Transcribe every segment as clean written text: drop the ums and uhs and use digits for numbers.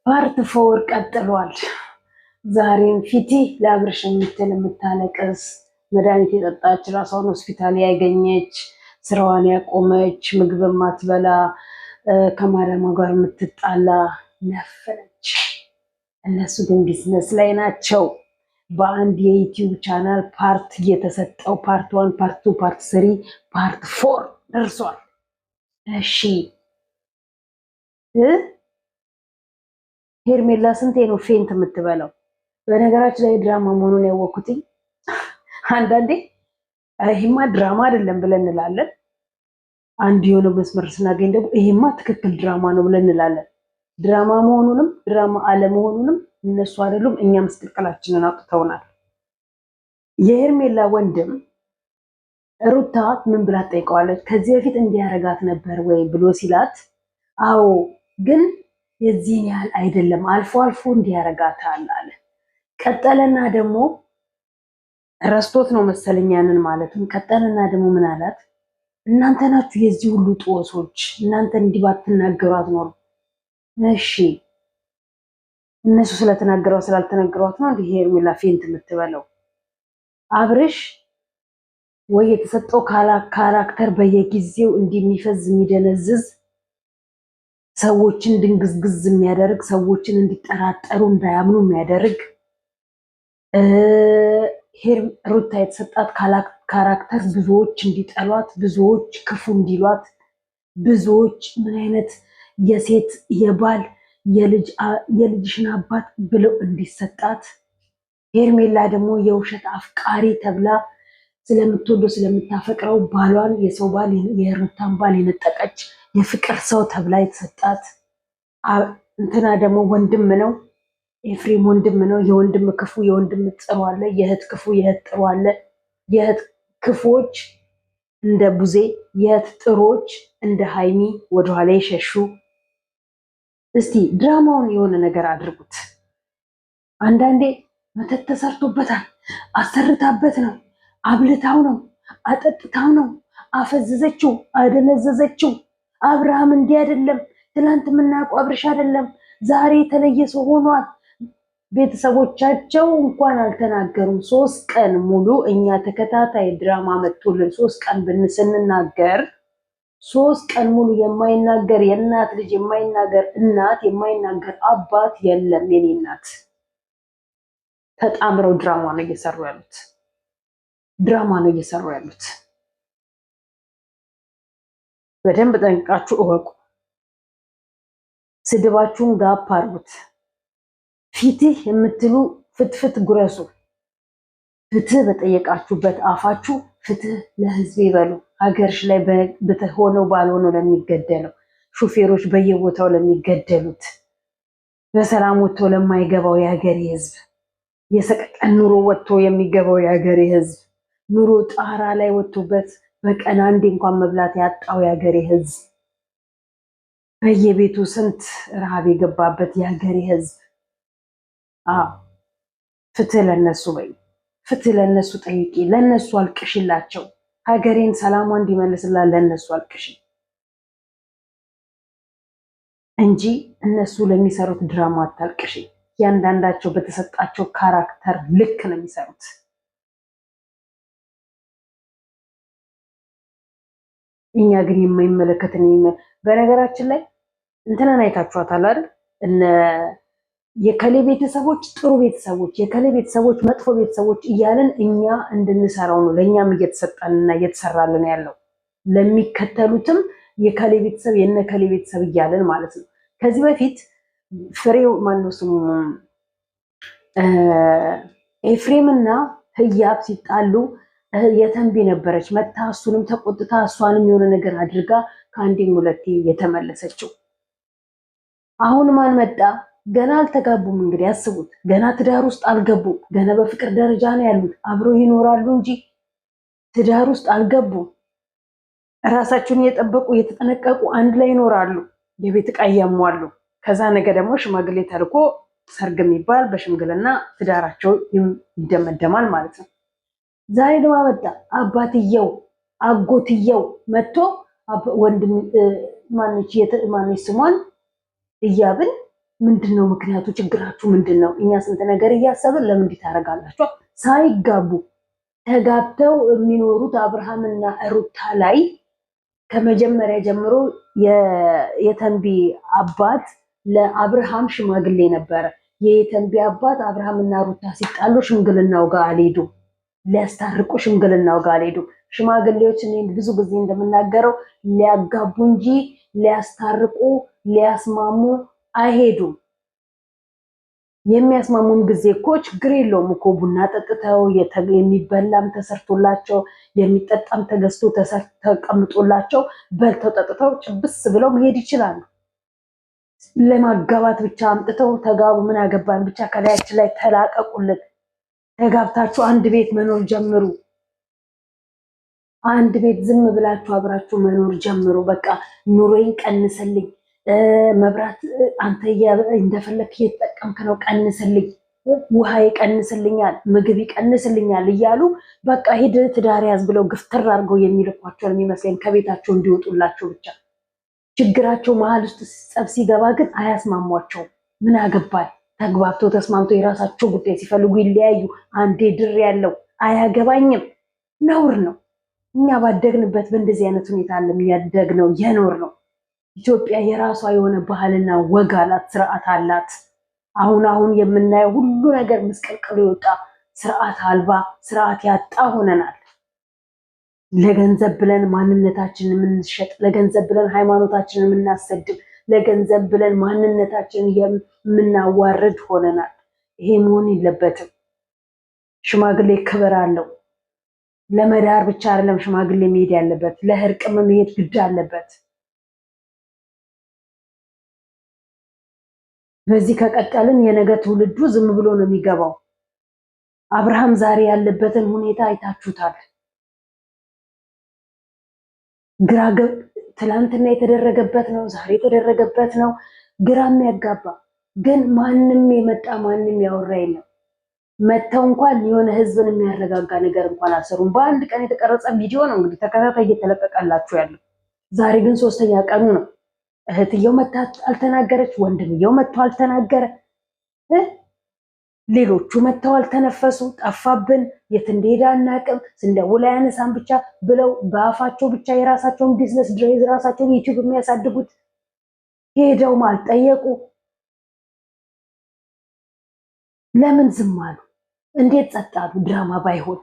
ፓርት ፎር ቀጥሏል። ዛሬም ፊቲ ለአብርሽ የምታለቅስ መድኃኒት የጠጣች ራሷን ሆስፒታል ያገኘች ስራዋን ያቆመች ምግብ ማትበላ ከማዳሟ ጋር የምትጣላ ነፈነች። እነሱ ግን ቢዝነስ ላይ ናቸው። በአንድ የዩቲዩብ ቻናል ፓርት እየተሰጠው ፓርት 1 ፓርት 2 ፓርት 3 ፓርት 4 ደርሷል። እሺ ሄርሜላ ስንቴ ነው ፌንት የምትበላው? በነገራችን ላይ ድራማ መሆኑን ያወኩትኝ አንዳንዴ ይሄማ ድራማ አይደለም ብለን እንላለን። አንድ የሆነ መስመር ስናገኝ ደግሞ ይሄማ ትክክል ድራማ ነው ብለን እንላለን። ድራማ መሆኑንም ድራማ አለመሆኑንም እነሱ አይደሉም እኛ መስቀልቀላችንን አውጥተውናል። የሄርሜላ ወንድም ሩታ ምን ብላ ጠይቀዋለች? ከዚህ በፊት እንዲያረጋት ነበር ወይ ብሎ ሲላት፣ አዎ ግን የዚህን ያህል አይደለም አልፎ አልፎ እንዲያረጋታል አለ። ቀጠለና ደግሞ ረስቶት ነው መሰለኝ ያንን ማለትም። ቀጠለና ደግሞ ምን አላት? እናንተ ናችሁ የዚህ ሁሉ ጦሶች፣ እናንተ እንዲህ ባትናገሯት ኖሮ። እሺ እነሱ ስለተናገሯት ስላልተናገሯት ነው እንዲህ ሄርሜላ ፌንት የምትበለው? አብርሽ ወይ የተሰጠው ካራክተር በየጊዜው እንደሚፈዝ የሚደነዝዝ ሰዎችን ድንግዝግዝ የሚያደርግ ሰዎችን እንዲጠራጠሩ እንዳያምኑ የሚያደርግ ሩታ የተሰጣት ካራክተር ብዙዎች እንዲጠሏት፣ ብዙዎች ክፉ እንዲሏት፣ ብዙዎች ምን አይነት የሴት የባል የልጅሽን አባት ብለው እንዲሰጣት፣ ሄርሜላ ደግሞ የውሸት አፍቃሪ ተብላ ስለምትወደው ስለምታፈቅረው ባሏን የሰው ባል የሩታን ባል የነጠቀች የፍቅር ሰው ተብላ የተሰጣት፣ እንትና ደግሞ ወንድም ነው ኤፍሬም ወንድም ነው። የወንድም ክፉ የወንድም ጥሩ አለ፣ የእህት ክፉ የእህት ጥሩ አለ። የእህት ክፉዎች እንደ ቡዜ፣ የእህት ጥሩዎች እንደ ሃይሚ ወደኋላ የሸሹ። እስቲ ድራማውን የሆነ ነገር አድርጉት። አንዳንዴ መተት ተሰርቶበታል፣ አሰርታበት ነው፣ አብልታው ነው፣ አጠጥታው ነው፣ አፈዘዘችው፣ አደነዘዘችው። አብርሃም እንዲህ አይደለም፣ ትናንት የምናውቀው አብርሽ አይደለም፣ ዛሬ የተለየ ሰው ሆኗል። ቤተሰቦቻቸው እንኳን አልተናገሩም። 3 ቀን ሙሉ እኛ ተከታታይ ድራማ መጥቶልን 3 ቀን ስንናገር 3 ቀን ሙሉ የማይናገር የእናት ልጅ የማይናገር እናት የማይናገር አባት የለም። የኔ እናት ተጣምረው ድራማ ነው እየሰሩ ያሉት። ድራማ ነው እየሰሩ ያሉት። በደንብ ጠንቅቃችሁ እወቁ። ስድባችሁን ጋፕ አድርጉት። ፍትህ የምትሉ ፍትፍት ጉረሱ። ፍትህ በጠየቃችሁበት አፋችሁ ፍትህ ለህዝብ ይበሉ። ሀገርሽ ላይ በተሆነው ባልሆነው ለሚገደለው፣ ሹፌሮች በየቦታው ለሚገደሉት፣ በሰላም ወጥቶ ለማይገባው የሀገሬ ህዝብ፣ የሰቀቀን ኑሮ ወጥቶ የሚገባው የሀገሬ ህዝብ፣ ኑሮ ጣራ ላይ ወጥቶበት በቀን አንዴ እንኳን መብላት ያጣው የሀገሬ ህዝብ፣ በየቤቱ ስንት ረሃብ የገባበት የሀገሬ ህዝብ፣ ፍትህ ለነሱ በይ፣ ፍትህ ለነሱ ጠይቂ፣ ለነሱ አልቅሽላቸው። ሀገሬን ሰላሟ እንዲመልስላት ለነሱ አልቅሽ እንጂ እነሱ ለሚሰሩት ድራማ አታልቅሽ። እያንዳንዳቸው በተሰጣቸው ካራክተር ልክ ነው የሚሰሩት። እኛ ግን የማይመለከትን በነገራችን ላይ እንትናን አይታችኋታል አይደል? እነ የከሌ ቤተሰቦች ጥሩ ቤተሰቦች፣ የከሌ ቤተሰቦች መጥፎ ቤተሰቦች እያልን እኛ እንድንሰራው ነው ለእኛም እየተሰጠንና እየተሰራልን ያለው። ለሚከተሉትም የከሌ ቤተሰብ የነከሌ ቤተሰብ እያልን ማለት ነው። ከዚህ በፊት ፍሬው ማነው ስሙ ኤፍሬምና ህያብ ሲጣሉ የተንቢ ነበረች መታ እሱንም ተቆጥታ እሷንም የሆነ ነገር አድርጋ ከአንዴም ሁለቴ የተመለሰችው። አሁን ማን መጣ? ገና አልተጋቡም። እንግዲህ ያስቡት፣ ገና ትዳር ውስጥ አልገቡም። ገና በፍቅር ደረጃ ነው ያሉት። አብረው ይኖራሉ እንጂ ትዳር ውስጥ አልገቡም። ራሳቸውን እየጠበቁ እየተጠነቀቁ አንድ ላይ ይኖራሉ። የቤት ዕቃ እያሟሉ። ከዛ ነገ ደግሞ ሽማግሌ ተልኮ ሰርግ የሚባል በሽምግልና ትዳራቸው ይደመደማል ማለት ነው። ዛሬ ደግሞ መጣ አባትየው አጎትየው መጥቶ ወንድም ማነች ስሟን ህያብን ምንድነው ምክንያቱ? ችግራችሁ ምንድነው? እኛ ስንት ነገር እያሰብን ለምን እንዲህ ታደርጋላችሁ? ሳይጋቡ ተጋብተው የሚኖሩት አብርሃምና ሩታ ላይ ከመጀመሪያ ጀምሮ የተንቢ አባት ለአብርሃም ሽማግሌ ነበረ። የተንቢ አባት አብርሃምና ሩታ ሲጣሉ ሽምግልናው ጋር አልሄዱም። ሊያስታርቁ ሽምግልናው ጋር አልሄዱም። ሽማግሌዎች እኔ ብዙ ጊዜ እንደምናገረው ሊያጋቡ እንጂ ሊያስታርቁ ሊያስማሙ አይሄዱም። የሚያስማሙን ጊዜ እኮ ችግር የለውም እኮ ቡና ጠጥተው የሚበላም ተሰርቶላቸው የሚጠጣም ተገዝቶ ተቀምጦላቸው በልተው ጠጥተው ጭብስ ብለው መሄድ ይችላሉ። ለማጋባት ብቻ አምጥተው ተጋቡ ምን አገባን ብቻ ከላያችን ላይ ተላቀቁልን። ተጋብታችሁ አንድ ቤት መኖር ጀምሩ። አንድ ቤት ዝም ብላችሁ አብራችሁ መኖር ጀምሩ። በቃ ኑሮዬን ቀንስልኝ፣ መብራት አንተ እንደፈለክ እየተጠቀምክ ነው፣ ቀንስልኝ፣ ውሃ ይቀንስልኛል፣ ምግብ ይቀንስልኛል እያሉ በቃ ሂድ ትዳር ያዝ ብለው ግፍትር አድርገው የሚልኳቸው የሚመስለኝ ከቤታቸው እንዲወጡላቸው ብቻ። ችግራቸው መሀል ውስጥ ጸብ ሲገባ ግን አያስማሟቸውም። ምን አገባል? ተግባብተው ተስማምተው የራሳቸው ጉዳይ ሲፈልጉ ይለያዩ። አንዴ ድር ያለው አያገባኝም ነውር ነው። እኛ ባደግንበት በእንደዚህ አይነት ሁኔታ አለም ያደግነው የኖር ነው። ኢትዮጵያ የራሷ የሆነ ባህልና ወግ አላት፣ ስርዓት አላት። አሁን የምናየው ሁሉ ነገር ምስቅልቅሉ የወጣ ስርዓት አልባ ስርዓት ያጣ ሆነናል። ለገንዘብ ብለን ማንነታችንን የምንሸጥ፣ ለገንዘብ ብለን ሃይማኖታችንን የምናሰድብ፣ ለገንዘብ ብለን ማንነታችንን የምናዋርድ ሆነናል። ይሄ መሆን የለበትም። ሽማግሌ ክብር አለው። ለመዳር ብቻ አይደለም ሽማግሌ መሄድ ያለበት፣ ለእርቅም መሄድ ግድ አለበት። በዚህ ከቀጠልን የነገ ትውልዱ ዝም ብሎ ነው የሚገባው። አብርሃም ዛሬ ያለበትን ሁኔታ አይታችሁታል። ትላንትና የተደረገበት ነው፣ ዛሬ የተደረገበት ነው። ግራ የሚያጋባ ግን ማንም የመጣ ማንም ያወራ የለም። መተው እንኳን የሆነ ህዝብን የሚያረጋጋ ነገር እንኳን አልሰሩም። በአንድ ቀን የተቀረጸ ቪዲዮ ነው እንግዲህ ተከታታይ እየተለቀቀላችሁ ያለው። ዛሬ ግን 3ኛ ቀኑ ነው። እህትየው መታ አልተናገረች፣ ወንድምየው መጥቶ አልተናገረ፣ ሌሎቹ መጥተው አልተነፈሱ። ጠፋብን፣ የት እንደሄደ አናቅም፣ ስንደውል አያነሳም ብቻ ብለው በአፋቸው ብቻ የራሳቸውን ቢዝነስ ድሬዝ ራሳቸውን ዩቲዩብ የሚያሳድጉት ሄደውም አልጠየቁ። ለምን ዝም አሉ? እንዴት ጸጥ አሉ? ድራማ ባይሆን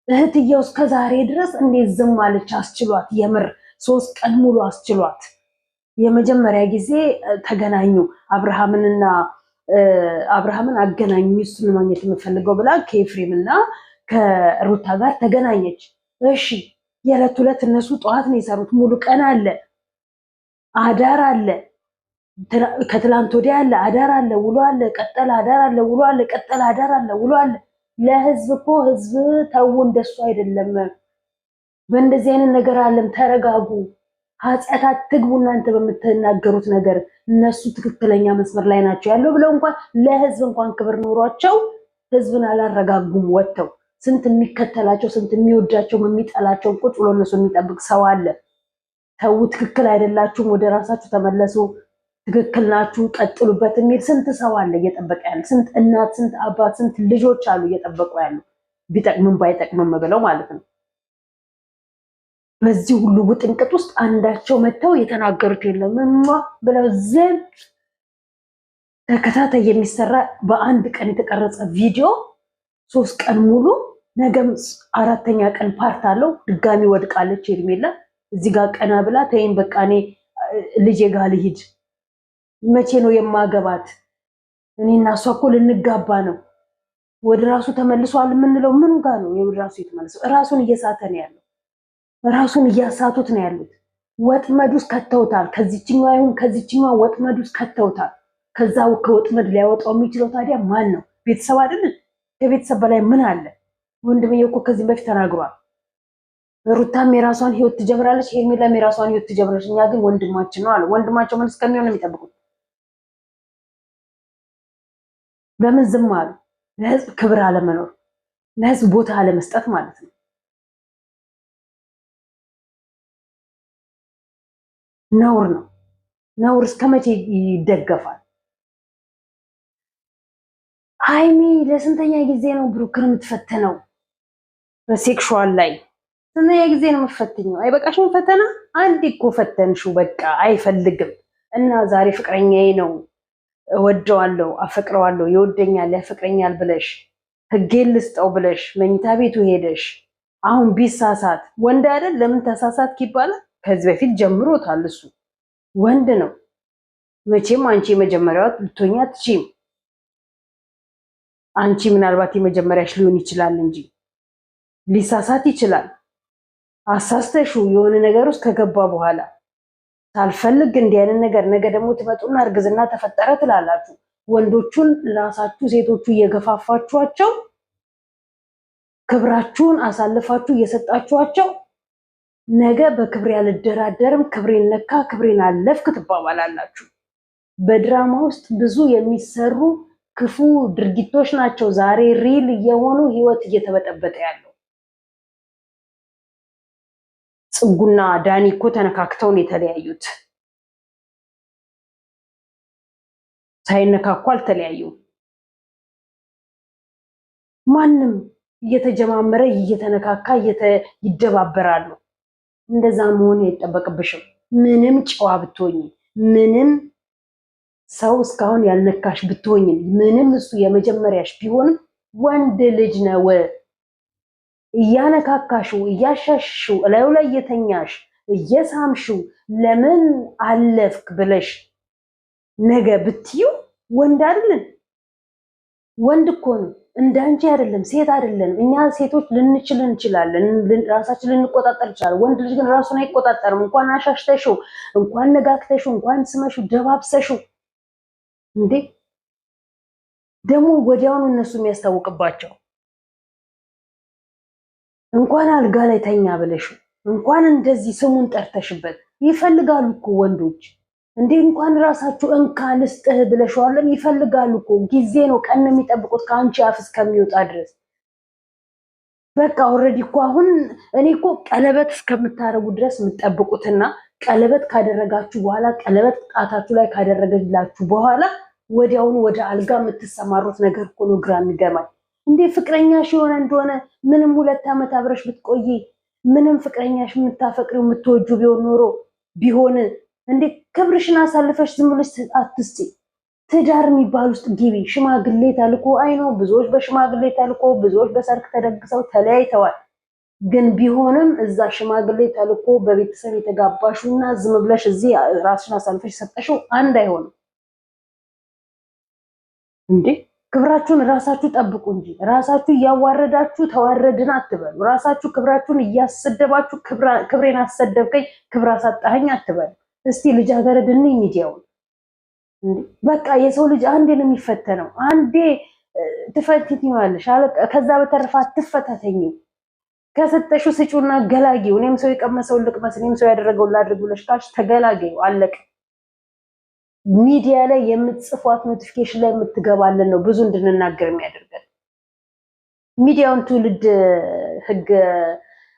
እህትየው እስከ ዛሬ ድረስ እንዴት ዝም አለች? አስችሏት፣ የምር 3 ቀን ሙሉ አስችሏት። የመጀመሪያ ጊዜ ተገናኙ። አብርሃምን አገናኙ፣ እሱን ማግኘት የምፈልገው ብላ ከኤፍሬም እና ከሩታ ጋር ተገናኘች። እሺ የዕለት ሁለት እነሱ ጠዋት ነው የሰሩት። ሙሉ ቀን አለ፣ አዳር አለ፣ ከትላንት ወዲያ አለ፣ አዳር አለ፣ ውሎ አለ፣ ቀጠለ፣ አዳር አለ፣ ውሎ አለ፣ ቀጠለ፣ አዳር አለ፣ ውሎ አለ። ለህዝብ እኮ ህዝብ ተው፣ እንደሱ አይደለም። በእንደዚህ አይነት ነገር አለም። ተረጋጉ። ኃጢአት አትግቡ እናንተ በምትናገሩት ነገር። እነሱ ትክክለኛ መስመር ላይ ናቸው ያለው ብለው እንኳን ለህዝብ እንኳን ክብር ኖሯቸው ህዝብን አላረጋጉም። ወጥተው ስንት የሚከተላቸው ስንት የሚወዳቸው የሚጠላቸው ቁጭ ብሎ እነሱ የሚጠብቅ ሰው አለ። ተው፣ ትክክል አይደላችሁም፣ ወደ ራሳችሁ ተመለሱ፣ ትክክል ናችሁ፣ ቀጥሉበት የሚል ስንት ሰው አለ እየጠበቀ ያለ። ስንት እናት፣ ስንት አባት፣ ስንት ልጆች አሉ እየጠበቁ ያሉ ቢጠቅምም ባይጠቅምም ብለው ማለት ነው። በዚህ ሁሉ ውጥንቅጥ ውስጥ አንዳቸው መጥተው የተናገሩት የለም ብለው ዝም። ተከታታይ የሚሰራ በአንድ ቀን የተቀረጸ ቪዲዮ 3 ቀን ሙሉ፣ ነገም 4ኛ ቀን ፓርት አለው። ድጋሚ ወድቃለች ሄርሜላ። እዚህ ጋር ቀና ብላ ተይም በቃ እኔ ልጄ ጋር ልሂድ፣ መቼ ነው የማገባት? እኔና እሷ እኮ ልንጋባ ነው። ወደ ራሱ ተመልሷል የምንለው ምኑ ጋር ነው? ወደ ራሱ የተመለሰው ራሱን እየሳተ ነው ያለው። ራሱን እያሳቱት ነው ያሉት። ወጥመድ ውስጥ ከተውታል። ከዚችኛው አይሁን ከዚችኛው ወጥመድ ውስጥ ከተውታል። ከዛው ከወጥመድ ሊያወጣው የሚችለው ታዲያ ማን ነው? ቤተሰብ አይደል? ከቤተሰብ በላይ ምን አለ? ወንድምየው እኮ ከዚህ በፊት ተናግሯል። ሩታም የራሷን ህይወት ትጀምራለች፣ ሄርሜላም የራሷን ህይወት ትጀምራለች። እኛ ግን ወንድማችን ነው አለ። ወንድማቸው ምን እስከሚሆን ነው የሚጠብቁት? ለምን ዝም አሉ? ለህዝብ ክብር አለመኖር፣ ለህዝብ ቦታ አለመስጠት ማለት ነው። ነውር ነው። ነውር እስከ መቼ ይደገፋል? ሃይሚ ለስንተኛ ጊዜ ነው ብሩክን የምትፈተነው? በሴክሹዋል ላይ ስንተኛ ጊዜ ነው የምትፈትኘው? አይበቃሽም ፈተና? አንድ እኮ ፈተንሽው፣ በቃ አይፈልግም እና ዛሬ ፍቅረኛዬ ነው እወደዋለሁ፣ አፈቅረዋለሁ፣ ይወደኛል፣ ያፈቅረኛል ብለሽ ህጌን ልስጠው ብለሽ መኝታ ቤቱ ሄደሽ አሁን ቢሳሳት ወንድ አይደል? ለምን ተሳሳትክ ይባላል? ከዚህ በፊት ጀምሮታል። እሱ ወንድ ነው። መቼም አንቺ የመጀመሪያዋ ልትሆኚ አትችይም። አንቺ ምናልባት የመጀመሪያሽ ሊሆን ይችላል እንጂ ሊሳሳት ይችላል። አሳስተሹ የሆነ ነገር ውስጥ ከገባ በኋላ ሳልፈልግ እንዲህ አይነት ነገር ነገ ደግሞ ትመጡና እርግዝና ተፈጠረ ትላላችሁ። ወንዶቹን ራሳችሁ ሴቶቹ እየገፋፋችኋቸው ክብራችሁን አሳልፋችሁ እየሰጣችኋቸው ነገ በክብሬ አልደራደርም፣ ክብሬን ነካ፣ ክብሬን አለፍክ ትባባላላችሁ። በድራማ ውስጥ ብዙ የሚሰሩ ክፉ ድርጊቶች ናቸው ዛሬ ሪል እየሆኑ ህይወት እየተበጠበጠ ያለው። ጽጉና ዳኒ እኮ ተነካክተው ነው የተለያዩት። ሳይነካኩ አልተለያዩም። ማንም እየተጀማመረ እየተነካካ ይደባበራሉ። እንደዛ መሆን አይጠበቅብሽም። ምንም ጨዋ ብትሆኝ፣ ምንም ሰው እስካሁን ያልነካሽ ብትሆኝ፣ ምንም እሱ የመጀመሪያሽ ቢሆንም ወንድ ልጅ ነው። እያነካካሽው እያሻሽሽው እላዩ ላይ እየተኛሽ እየሳምሽው ለምን አለፍክ ብለሽ ነገ ብትዩ ወንድ አይደለም። ወንድ እኮ ነው። እንዳንቺ አይደለም፣ ሴት አይደለም። እኛ ሴቶች ልንችል እንችላለን፣ ራሳችን ልንቆጣጠር እንችላለን። ወንድ ልጅ ግን ራሱን አይቆጣጠርም። እንኳን አሻሽተሽው፣ እንኳን ነጋክተሽው፣ እንኳን ስመሽው፣ ደባብሰሽው እንዴ ደግሞ ወዲያውኑ እነሱ የሚያስታውቅባቸው እንኳን አልጋ ላይ ተኛ ብለሽው፣ እንኳን እንደዚህ ስሙን ጠርተሽበት ይፈልጋሉ እኮ ወንዶች። እንዴ እንኳን ራሳችሁ እንካ ልስጥህ ብለሽዋለን ይፈልጋሉ እኮ። ጊዜ ነው ቀን የሚጠብቁት ከአንቺ አፍ እስከሚወጣ ድረስ። በቃ ኦልሬዲ እኮ አሁን እኔ እኮ ቀለበት እስከምታረጉ ድረስ የምትጠብቁትና ቀለበት ካደረጋችሁ በኋላ ቀለበት ጣታችሁ ላይ ካደረገላችሁ በኋላ ወዲያውኑ ወደ አልጋ የምትሰማሩት ነገር እኮ ነው ግራ የሚገባኝ። እንዴ ፍቅረኛሽ የሆነ እንደሆነ ምንም 2 ዓመት አብረሽ ብትቆይ ምንም ፍቅረኛሽ የምታፈቅሪው የምትወጁ ቢሆን ኖሮ ቢሆን እንዴ ክብርሽን አሳልፈሽ ዝም ብለሽ አትስጪ። ትዳር የሚባል ውስጥ ግቢ። ሽማግሌ ተልኮ አይኖ ብዙዎች በሽማግሌ ተልኮ ብዙዎች በሰርግ ተደግሰው ተለያይተዋል። ግን ቢሆንም እዛ ሽማግሌ ተልኮ በቤተሰብ የተጋባሹና ዝም ብለሽ እዚህ ራስሽን አሳልፈሽ ሰጠሽው አንድ አይሆንም እንዴ። ክብራችሁን ራሳችሁ ጠብቁ እንጂ ራሳችሁ እያዋረዳችሁ ተዋረድን አትበሉ። ራሳችሁ ክብራችሁን እያሰደባችሁ ክብሬን አሰደብከኝ ክብር አሳጣኸኝ አትበሉ። እስቲ ልጃገረድ እኔ ሚዲያውን በቃ የሰው ልጅ አንዴ ነው የሚፈተነው። አንዴ ትፈትኚዋለሽ፣ ከዛ በተረፈ አትፈታተኝም። ከሰጠሽው ስጪውና ገላጊው። እኔም ሰው የቀመሰው ልቅመስ፣ እኔም ሰው ያደረገው ላድርግ ብለሽ ካልሽ ተገላጊው፣ አለቀ። ሚዲያ ላይ የምትጽፏት ኖቲፊኬሽን ላይ የምትገባለን ነው ብዙ እንድንናገር የሚያደርገን። ሚዲያውን ትውልድ ህግ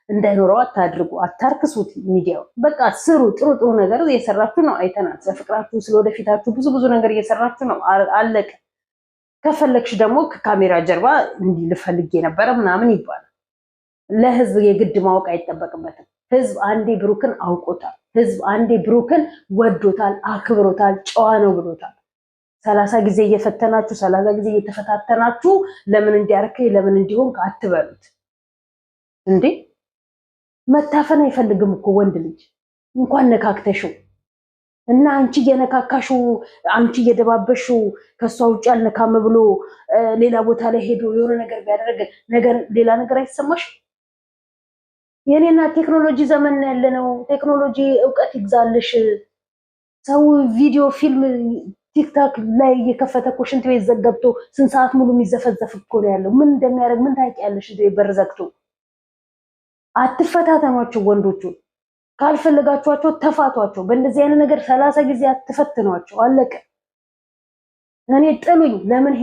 እንዳይኖረው አታድርጉ፣ አታርክሱት። ሚዲያው በቃ ስሩ። ጥሩ ጥሩ ነገር እየሰራችሁ ነው፣ አይተናል። ስለፍቅራችሁ ስለወደፊታችሁ ብዙ ብዙ ነገር እየሰራችሁ ነው፣ አለቀ። ከፈለግሽ ደግሞ ከካሜራ ጀርባ እንዲህ ልፈልግ የነበረ ምናምን ይባላል። ለህዝብ የግድ ማወቅ አይጠበቅበትም። ህዝብ አንዴ ብሩክን አውቆታል። ህዝብ አንዴ ብሩክን ወዶታል፣ አክብሮታል፣ ጨዋ ነው ብሎታል። 30 ጊዜ እየፈተናችሁ 30 ጊዜ እየተፈታተናችሁ ለምን እንዲያርከኝ ለምን እንዲሆን አትበሉት እንዴ። መታፈን አይፈልግም እኮ ወንድ ልጅ። እንኳን ነካክተሽው እና አንቺ እየነካካሽው አንቺ እየደባበሽው ከሷ ውጭ አልነካም ብሎ ሌላ ቦታ ላይ ሄዶ የሆነ ነገር ቢያደርግ ነገር ሌላ ነገር አይሰማሽ? የኔና ቴክኖሎጂ ዘመን ያለነው። ቴክኖሎጂ እውቀት ይግዛልሽ። ሰው ቪዲዮ ፊልም ቲክታክ ላይ እየከፈተ እኮ ሽንት ቤት ዘገብቶ ስንት ሰዓት ሙሉ የሚዘፈዘፍ እኮ ነው ያለው። ምን እንደሚያደርግ ምን ታውቂያለሽ? በር ዘግቶ አትፈታተኗቸው። ወንዶቹ ካልፈለጋችኋቸው ተፋቷቸው። በእንደዚህ አይነት ነገር 30 ጊዜ አትፈትኗቸው። አለቀ። እኔ ጥሉኝ። ለምን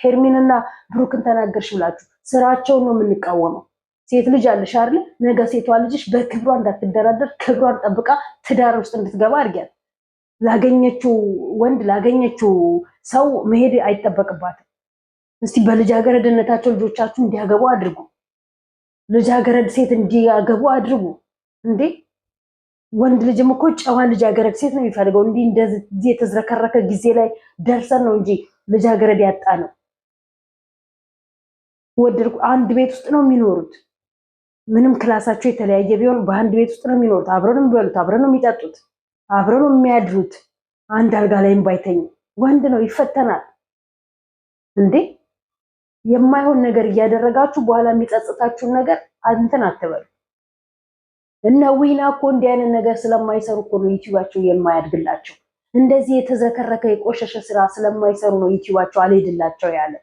ሄርሚንና ብሩክን ተናገርሽ ብላችሁ ስራቸውን ነው የምንቃወመው። ሴት ልጅ አለሽ አይደል? ነገ ሴቷ ልጅሽ በክብሯ እንዳትደራደር ክብሯን ጠብቃ ትዳር ውስጥ እንድትገባ አድርጊያት። ላገኘችው ወንድ ላገኘችው ሰው መሄድ አይጠበቅባትም። እስቲ በልጃገረድነታቸው ልጆቻችሁ እንዲያገቡ አድርጉ። ልጃገረድ ሴት እንዲያገቡ አድርጉ። እንዴ ወንድ ልጅም እኮ ጨዋ ልጃገረድ ሴት ነው የሚፈልገው። እንዲህ እንደዚህ የተዝረከረከ ጊዜ ላይ ደርሰን ነው እንጂ ልጃገረድ ያጣ ነው። ወደድኩ አንድ ቤት ውስጥ ነው የሚኖሩት። ምንም ክላሳቸው የተለያየ ቢሆን በአንድ ቤት ውስጥ ነው የሚኖሩት። አብረው ነው የሚበሉት፣ አብረው ነው የሚጠጡት፣ አብረው ነው የሚያድሩት። አንድ አልጋ ላይም ባይተኙ ወንድ ነው ይፈተናል። እንዴ የማይሆን ነገር እያደረጋችሁ በኋላ የሚጸጽታችሁን ነገር እንትን አትበሉ። እነ ዊና እኮ እንዲህ አይነት ነገር ስለማይሰሩ እኮ ነው ዩቲዩባቸው የማያድግላቸው። እንደዚህ የተዘከረከ የቆሸሸ ስራ ስለማይሰሩ ነው ዩቲዩባቸው አልሄድላቸው ያለ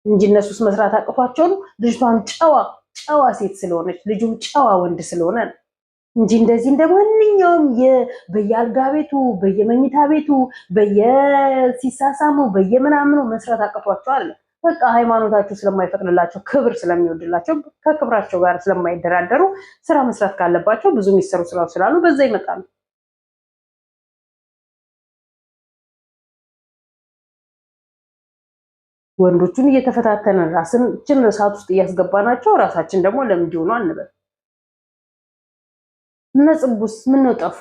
እንጂ እነሱስ መስራት አቅቷቸው ነው። ልጅቷም ጨዋ ሴት ስለሆነች ልጁም ጨዋ ወንድ ስለሆነ እንጂ እንደዚህ እንደማንኛውም በየአልጋ ቤቱ በየመኝታ ቤቱ በየሲሳሳሙ በየምናምኑ መስራት አቅቷቸው አለ። በቃ ሃይማኖታቸው ስለማይፈቅድላቸው ክብር ስለሚወድላቸው ከክብራቸው ጋር ስለማይደራደሩ ስራ መስራት ካለባቸው ብዙ የሚሰሩ ስራዎች ስላሉ በዛ ይመጣሉ። ወንዶቹን እየተፈታተንን ራሳችን እሳት ውስጥ እያስገባናቸው ራሳችን ደግሞ ለምን ሆኖ አንበል። እነ ጽቡስ ምን ነው ጠፉ?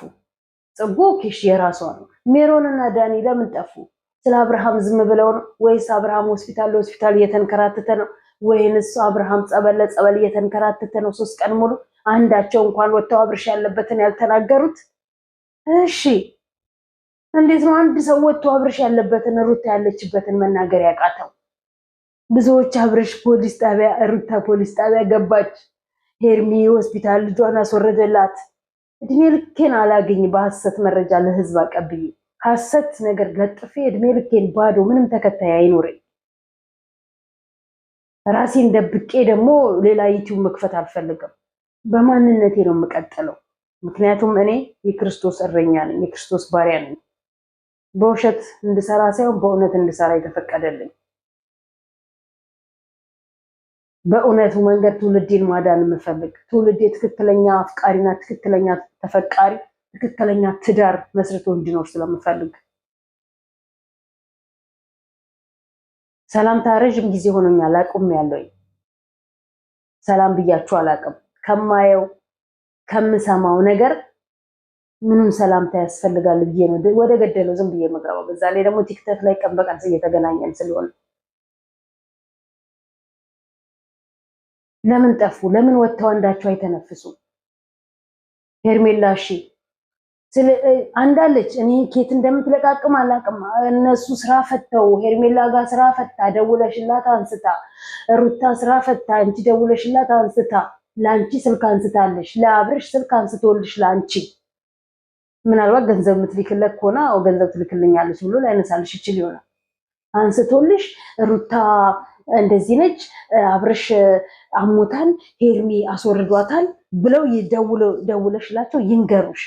ጽቡ ኪሽ የራሷ ነው። ሜሮንና ዳኒ ለምን ጠፉ? ስለ አብርሃም ዝም ብለው ነው ወይስ አብርሃም ሆስፒታል ለሆስፒታል እየተንከራተተ ነው ወይንስ አብርሃም ጸበል ለጸበል እየተንከራተተ ነው? 3 ቀን ሙሉ አንዳቸው እንኳን ወጥተው አብርሽ ያለበትን ያልተናገሩት? እሺ እንዴት ነው አንድ ሰው ወጥቶ አብርሽ ያለበትን ሩታ ያለችበትን መናገር ያቃተው? ብዙዎች አብርሽ ፖሊስ ጣቢያ ሩታ ፖሊስ ጣቢያ ገባች፣ ሄርሚ ሆስፒታል ልጇን አስወረደላት። እድሜ ልኬን አላገኝ በሐሰት መረጃ ለህዝብ አቀብዬ ሐሰት ነገር ለጥፌ እድሜ ልኬን ባዶ ምንም ተከታይ አይኖረኝ። ራሴን ደብቄ ደግሞ ሌላ ዩቲዩብ መክፈት አልፈልግም። በማንነቴ ነው የምቀጥለው። ምክንያቱም እኔ የክርስቶስ እረኛ ነኝ፣ የክርስቶስ ባሪያ ነኝ። በውሸት እንድሰራ ሳይሆን በእውነት እንድሰራ የተፈቀደልኝ። በእውነቱ መንገድ ትውልዴን ማዳን የምፈልግ ትውልዴ ትክክለኛ አፍቃሪና ትክክለኛ ተፈቃሪ ትክክለኛ ትዳር መስርቶ እንዲኖር ስለምፈልግ። ሰላምታ ረጅም ጊዜ ሆኖኛል አቁሜያለሁኝ። ሰላም ብያችሁ አላውቅም። ከማየው ከምሰማው ነገር ምንም ሰላምታ ያስፈልጋል ብዬ ነው ወደ ገደለው ዝም ብዬ የምገባው። በዛ ላይ ደግሞ ቲክቶክ ላይ ቀን በቀን እየተገናኘን ስለሆነ ለምን ጠፉ? ለምን ወጥተው አንዳቸው አይተነፍሱም? ሄርሜላ እሺ አንዳለች እኔ ኬት እንደምትለቃቅም አላቅም። እነሱ ስራ ፈተው ሄርሜላ ጋር ስራ ፈታ ደውለሽላት አንስታ፣ ሩታ ስራ ፈታ አንቺ ደውለሽላት አንስታ፣ ላንቺ ስልክ አንስታለሽ፣ ለአብርሽ ስልክ አንስቶልሽ ላንቺ ምናልባት ገንዘብ የምትልክለት ከሆነ ገንዘብ ትልክልኛለች ብሎ ላይነሳልሽ ይችል ይሆናል። አንስቶልሽ ሩታ እንደዚህ ነች፣ አብርሽ አሞታል፣ ሄርሚ አስወርዷታል ብለው ደውለሽላቸው ይንገሩሽ።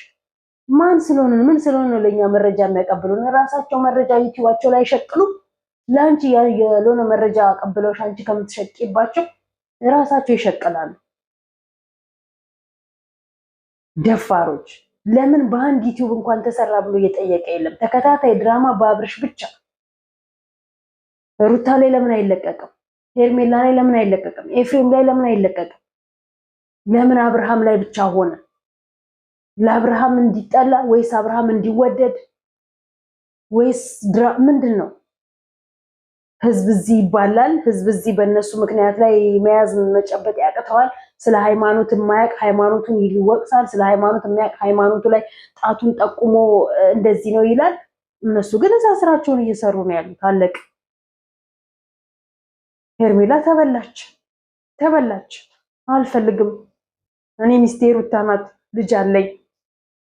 ማን ስለሆነ ምን ስለሆነ ለኛ መረጃ የሚያቀብሉን? ራሳቸው መረጃ ዩቲዩባቸው ላይ ሸቅሉ። ላንቺ ያለሆነ መረጃ አቀብለውሽ አንቺ ከምትሸቂባቸው ራሳቸው ይሸቅላሉ። ደፋሮች። ለምን በአንድ ዩቲዩብ እንኳን ተሰራ ብሎ እየጠየቀ የለም? ተከታታይ ድራማ በአብርሽ ብቻ። ሩታ ላይ ለምን አይለቀቅም? ሄርሜላ ላይ ለምን አይለቀቅም? ኤፍሬም ላይ ለምን አይለቀቅም? ለምን አብርሃም ላይ ብቻ ሆነ? ለአብርሃም እንዲጠላ ወይስ አብርሃም እንዲወደድ ወይስ ምንድን ነው? ህዝብ እዚህ ይባላል። ህዝብ እዚህ በእነሱ ምክንያት ላይ መያዝ መጨበጥ ያቅተዋል። ስለ ሃይማኖት የማያውቅ ሃይማኖቱን ይወቅሳል። ስለ ሃይማኖት የሚያውቅ ሃይማኖቱ ላይ ጣቱን ጠቁሞ እንደዚህ ነው ይላል። እነሱ ግን እዛ ስራቸውን እየሰሩ ነው ያሉት። አለቅ ሄርሜላ ተበላች። አልፈልግም እኔ ሚስቴ ሩታ ናት፣ ልጅ አለኝ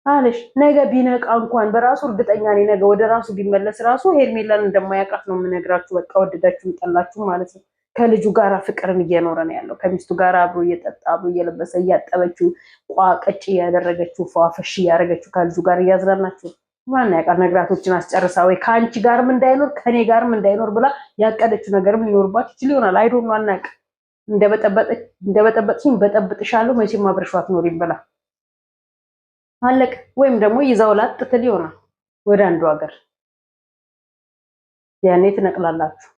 አለሽ። ነገ ቢነቃ እንኳን በራሱ እርግጠኛ ነኝ ነገ ወደ ራሱ ቢመለስ ራሱ ሄርሜላን እንደማያውቃት ነው የምነግራችሁ። በቃ ወደዳችሁም ጠላችሁ ማለት ነው። ከልጁ ጋር ፍቅርን እየኖረ ነው ያለው። ከሚስቱ ጋር አብሮ እየጠጣ አብሮ እየለበሰ እያጠበችው ቋቀጭ እያደረገችው ፏፈሽ እያደረገችው ከልጁ ጋር እያዝናናችሁ ማን ያውቃል? ነግራቶችን አስጨርሳ ወይ ከአንቺ ጋርም እንዳይኖር ከኔ ጋርም እንዳይኖር ብላ ያቀደችው ነገርም ሊኖርባት ይችል ይሆናል። አይዶን አናውቅ። እንደበጠበጥሽኝ በጠብጥሻለሁ መቼም አብረሽው አትኖሪም ብላ አለቅ። ወይም ደግሞ ይዛው ላጥ ትል ይሆናል። ወደ አንዱ ሀገር ያኔ ትነቅላላችሁ።